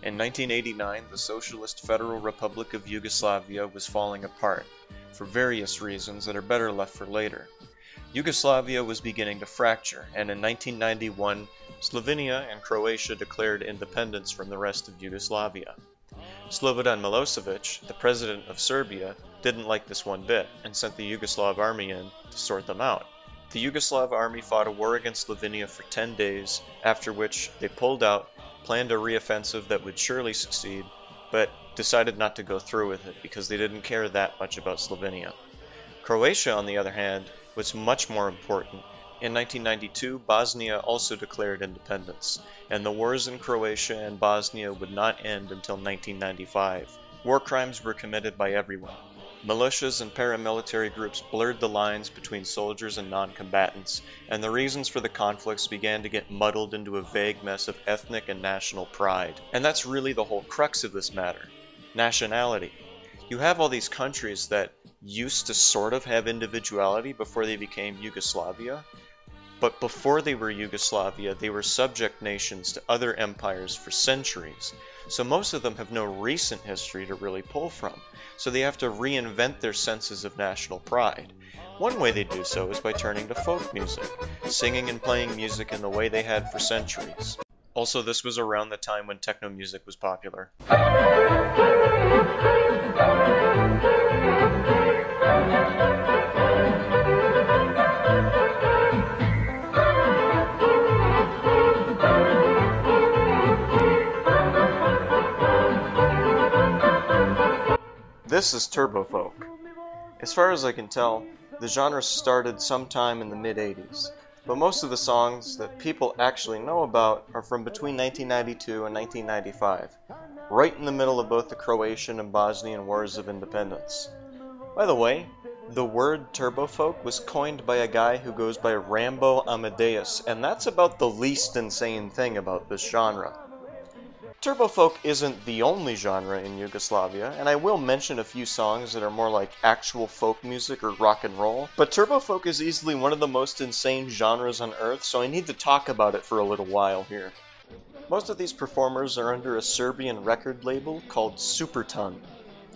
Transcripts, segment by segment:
In 1989, the Socialist Federal Republic of Yugoslavia was falling apart, for various reasons that are better left for later. Yugoslavia was beginning to fracture, and in 1991, Slovenia and Croatia declared independence from the rest of Yugoslavia. Slobodan Milosevic, the president of Serbia, didn't like this one bit, and sent the Yugoslav army in to sort them out. The Yugoslav army fought a war against Slovenia for 10 days, after which they pulled out, planned a reoffensive that would surely succeed, but decided not to go through with it because they didn't care that much about Slovenia. Croatia, on the other hand, was much more important. In 1992, Bosnia also declared independence, and the wars in Croatia and Bosnia would not end until 1995. War crimes were committed by everyone. Militias and paramilitary groups blurred the lines between soldiers and non-combatants, and the reasons for the conflicts began to get muddled into a vague mess of ethnic and national pride. And that's really the whole crux of this matter. Nationality. You have all these countries that used to sort of have individuality before they became Yugoslavia, but before they were Yugoslavia, they were subject nations to other empires for centuries, so most of them have no recent history to really pull from, so they have to reinvent their senses of national pride. One way they do so is by turning to folk music, singing and playing music in the way they had for centuries. Also, this was around the time when techno music was popular. This is Turbofolk. As far as I can tell, the genre started sometime in the mid-80s, but most of the songs that people actually know about are from between 1992 and 1995, right in the middle of both the Croatian and Bosnian wars of independence. By the way, the word Turbofolk was coined by a guy who goes by Rambo Amadeus, and that's about the least insane thing about this genre. Turbofolk isn't the only genre in Yugoslavia, and I will mention a few songs that are more like actual folk music or rock and roll, but Turbofolk is easily one of the most insane genres on Earth, so I need to talk about it for a little while here. Most of these performers are under a Serbian record label called Superton.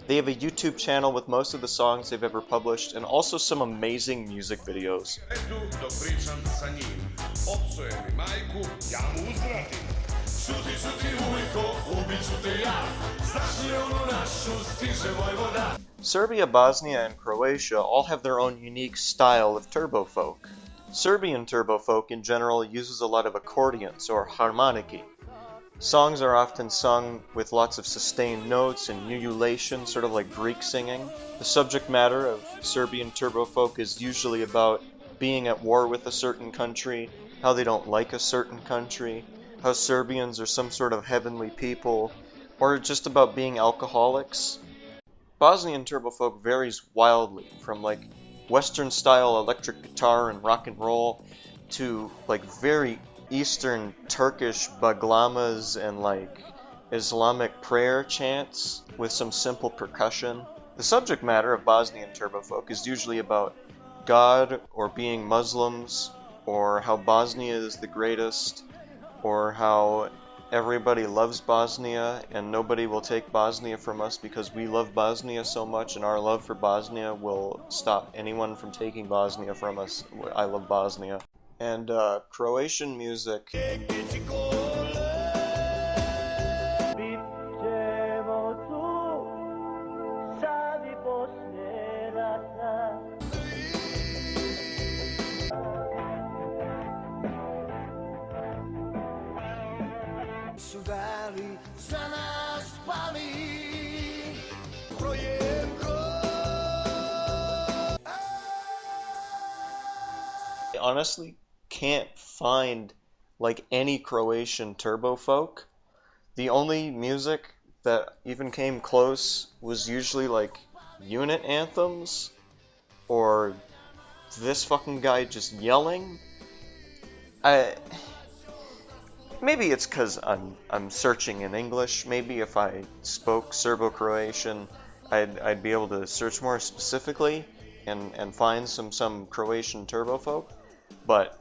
They have a YouTube channel with most of the songs they've ever published, and also some amazing music videos. Serbia, Bosnia, and Croatia all have their own unique style of turbofolk. Serbian turbofolk in general uses a lot of accordions or harmoniki. Songs are often sung with lots of sustained notes and ululation, sort of like Greek singing. The subject matter of Serbian turbofolk is usually about being at war with a certain country, how they don't like a certain country, how Serbians are some sort of heavenly people, or just about being alcoholics. Bosnian turbofolk varies wildly, from like Western style electric guitar and rock and roll to like very Eastern Turkish baglamas and like Islamic prayer chants with some simple percussion. The subject matter of Bosnian turbofolk is usually about God or being Muslims, or how Bosnia is the greatest, or how everybody loves Bosnia and nobody will take Bosnia from us because we love Bosnia so much, and our love for Bosnia will stop anyone from taking Bosnia from us. I love Bosnia. And Croatian music. I honestly can't find like any Croatian turbofolk. The only music that even came close was usually like unit anthems or this fucking guy just yelling. Maybe it's because I'm searching in English. Maybe if I spoke Serbo-Croatian, I'd be able to search more specifically and find some Croatian turbofolk. But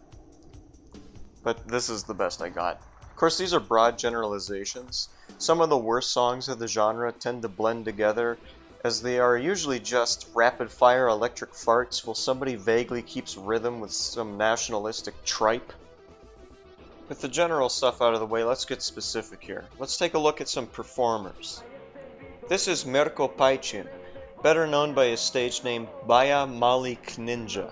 this is the best I got. Of course, these are broad generalizations, Some of the worst songs of the genre tend to blend together, as they are usually just rapid-fire electric farts while somebody vaguely keeps rhythm with some nationalistic tripe. With the general stuff out of the way, let's get specific here. Let's take a look at some performers. This is Mirko Pajcin, better known by his stage name Baja Mali Ninja.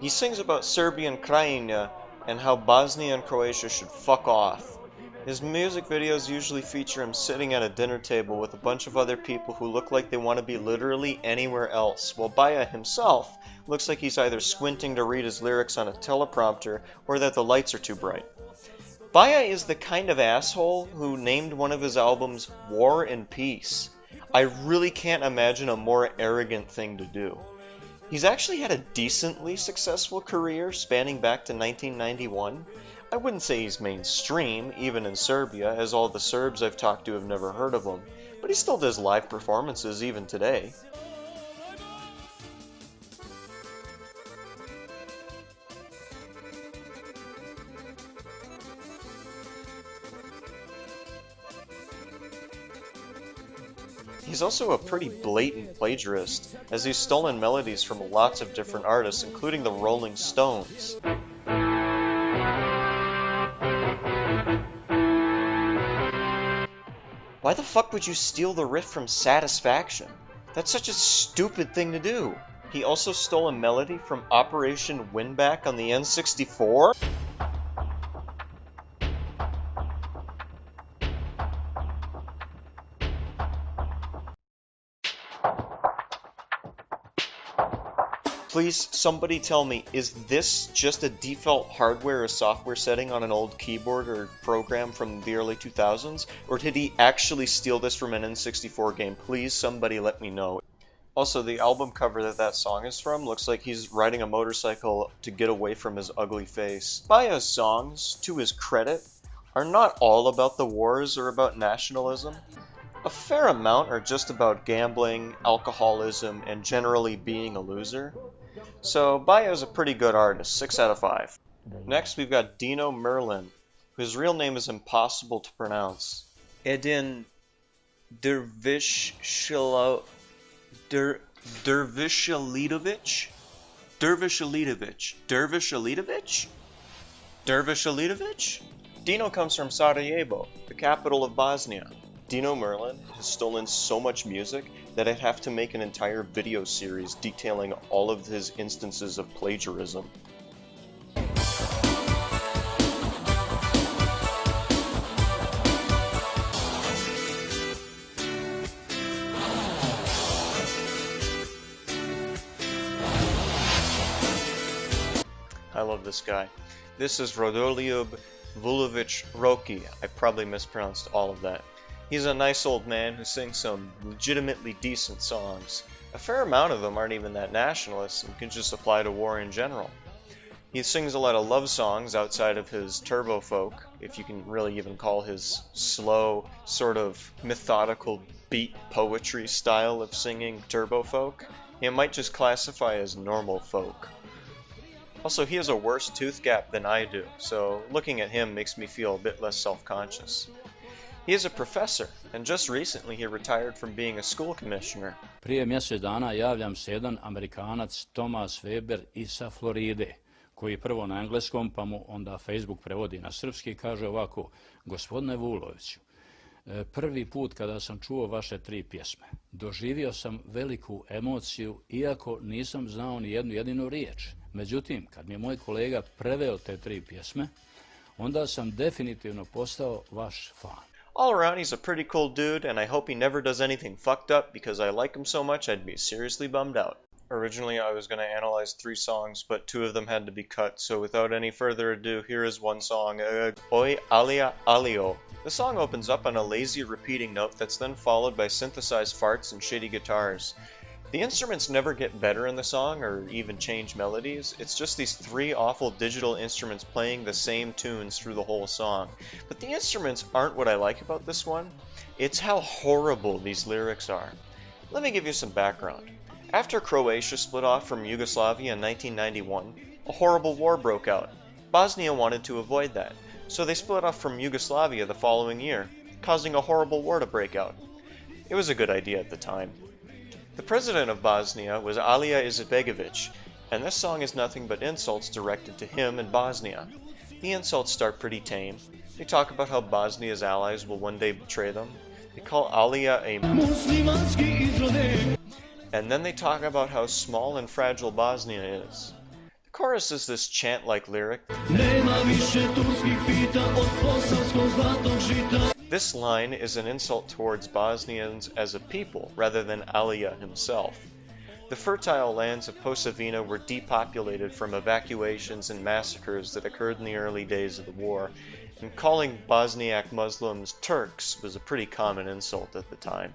He sings about Serbian Krajina and how Bosnia and Croatia should fuck off. His music videos usually feature him sitting at a dinner table with a bunch of other people who look like they want to be literally anywhere else, while Baja himself looks like he's either squinting to read his lyrics on a teleprompter or that the lights are too bright. Baja is the kind of asshole who named one of his albums War and Peace. I really can't imagine a more arrogant thing to do. He's actually had a decently successful career spanning back to 1991. I wouldn't say he's mainstream, even in Serbia, as all the Serbs I've talked to have never heard of him, but he still does live performances even today. He's also a pretty blatant plagiarist, as he's stolen melodies from lots of different artists, including the Rolling Stones. Why the fuck would you steal the riff from Satisfaction? That's such a stupid thing to do. He also stole a melody from Operation Winback on the N64? Please, somebody tell me, is this just a default hardware or software setting on an old keyboard or program from the early 2000s? Or did he actually steal this from an N64 game? Please, somebody let me know. Also, the album cover that song is from looks like he's riding a motorcycle to get away from his ugly face. Baja's songs, to his credit, are not all about the wars or about nationalism. A fair amount are just about gambling, alcoholism, and generally being a loser. So, Baja's a pretty good artist, 6 out of 5. Next, we've got Dino Merlin, whose real name is impossible to pronounce. Edin Dervishalidovic? Dervishalidovic? Dino comes from Sarajevo, the capital of Bosnia. Dino Merlin has stolen so much music that I'd have to make an entire video series detailing all of his instances of plagiarism. I love this guy. This is Rodoljub Vulovic Roki. I probably mispronounced all of that. He's a nice old man who sings some legitimately decent songs. A fair amount of them aren't even that nationalist and can just apply to war in general. He sings a lot of love songs outside of his Turbofolk, if you can really even call his slow, sort of methodical beat poetry style of singing Turbofolk. He might just classify as normal folk. Also, he has a worse tooth gap than I do, so looking at him makes me feel a bit less self-conscious. He is a professor, and just recently he retired from being a school commissioner. Prije mjesec dana javljam se jedan Amerikanac Thomas Weber sa Floride, koji prvo na engleskom, pa mu onda Facebook prevodi na srpski, kaže ovako: Gospodine Vuloviću, prvi put kada sam čuo vaše 3 pjesme, doživio sam veliku emociju, iako nisam znao ni jednu jedinu riječ. Međutim, kad mi je moj kolega preveo te 3 pjesme, onda sam definitivno postao vaš fan. All around, he's a pretty cool dude, and I hope he never does anything fucked up, because I like him so much I'd be seriously bummed out. Originally, I was going to analyze 3 songs, but 2 of them had to be cut, so without any further ado, here is one song, Boy Alia Alio. The song opens up on a lazy repeating note that's then followed by synthesized farts and shitty guitars. The instruments never get better in the song or even change melodies. It's just these 3 awful digital instruments playing the same tunes through the whole song. But the instruments aren't what I like about this one. It's how horrible these lyrics are. Let me give you some background. After Croatia split off from Yugoslavia in 1991, a horrible war broke out. Bosnia wanted to avoid that, so they split off from Yugoslavia the following year. causing a horrible war to break out. It was a good idea at the time. The president of Bosnia was Alija Izetbegović, and this song is nothing but insults directed to him and Bosnia. The insults start pretty tame. They talk about how Bosnia's allies will one day betray them. They call Alija a and then they talk about how small and fragile Bosnia is. The chorus is this chant-like lyric. This line is an insult towards Bosnians as a people rather than Alija himself. The fertile lands of Posavina were depopulated from evacuations and massacres that occurred in the early days of the war, and calling Bosniak Muslims Turks was a pretty common insult at the time.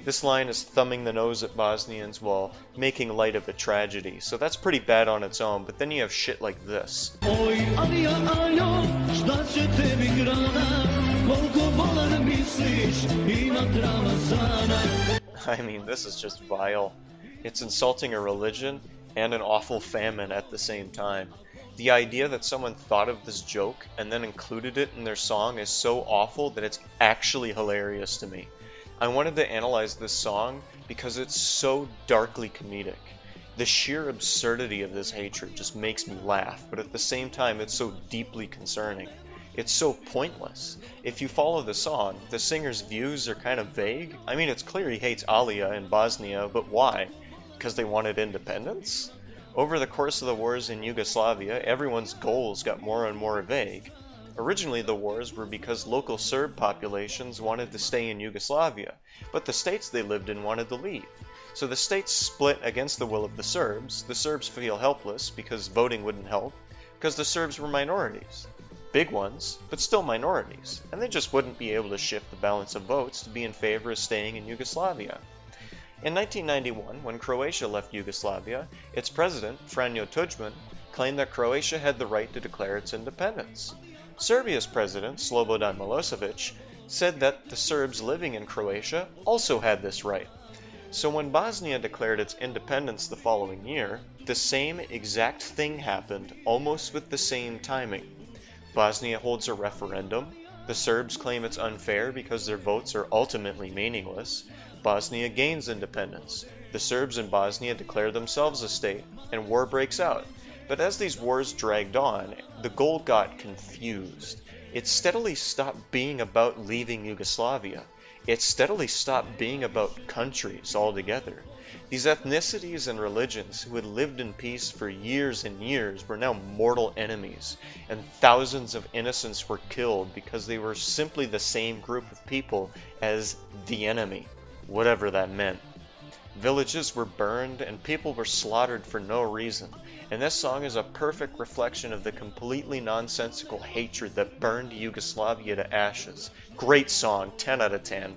This line is thumbing the nose at Bosnians while making light of a tragedy, so that's pretty bad on its own, but then you have shit like this. Boy Alia, šta će tebi grana, koliko bolan misliš, ima Ramazana. I mean, this is just vile. It's insulting a religion and an awful famine at the same time. The idea that someone thought of this joke and then included it in their song is so awful that it's actually hilarious to me. I wanted to analyze this song because it's so darkly comedic. The sheer absurdity of this hatred just makes me laugh, but at the same time it's so deeply concerning. It's so pointless. If you follow the song, the singer's views are kind of vague. I mean, it's clear he hates Alija and Bosnia, but why? Because they wanted independence? Over the course of the wars in Yugoslavia, everyone's goals got more and more vague. Originally, the wars were because local Serb populations wanted to stay in Yugoslavia, but the states they lived in wanted to leave. So the states split against the will of the Serbs. The Serbs feel helpless because voting wouldn't help, because the Serbs were minorities. Big ones, but still minorities, and they just wouldn't be able to shift the balance of votes to be in favor of staying in Yugoslavia. In 1991, when Croatia left Yugoslavia, its president, Franjo Tuđman, claimed that Croatia had the right to declare its independence. Serbia's president, Slobodan Milosevic, said that the Serbs living in Croatia also had this right. So when Bosnia declared its independence the following year, the same exact thing happened, almost with the same timing. Bosnia holds a referendum. The Serbs claim it's unfair because their votes are ultimately meaningless. Bosnia gains independence. The Serbs in Bosnia declare themselves a state, and war breaks out. But as these wars dragged on, the goal got confused. It steadily stopped being about leaving Yugoslavia. It steadily stopped being about countries altogether. These ethnicities and religions who had lived in peace for years and years were now mortal enemies, and thousands of innocents were killed because they were simply the same group of people as the enemy, whatever that meant. Villages were burned and people were slaughtered for no reason, and this song is a perfect reflection of the completely nonsensical hatred that burned Yugoslavia to ashes. Great song, 10 out of 10.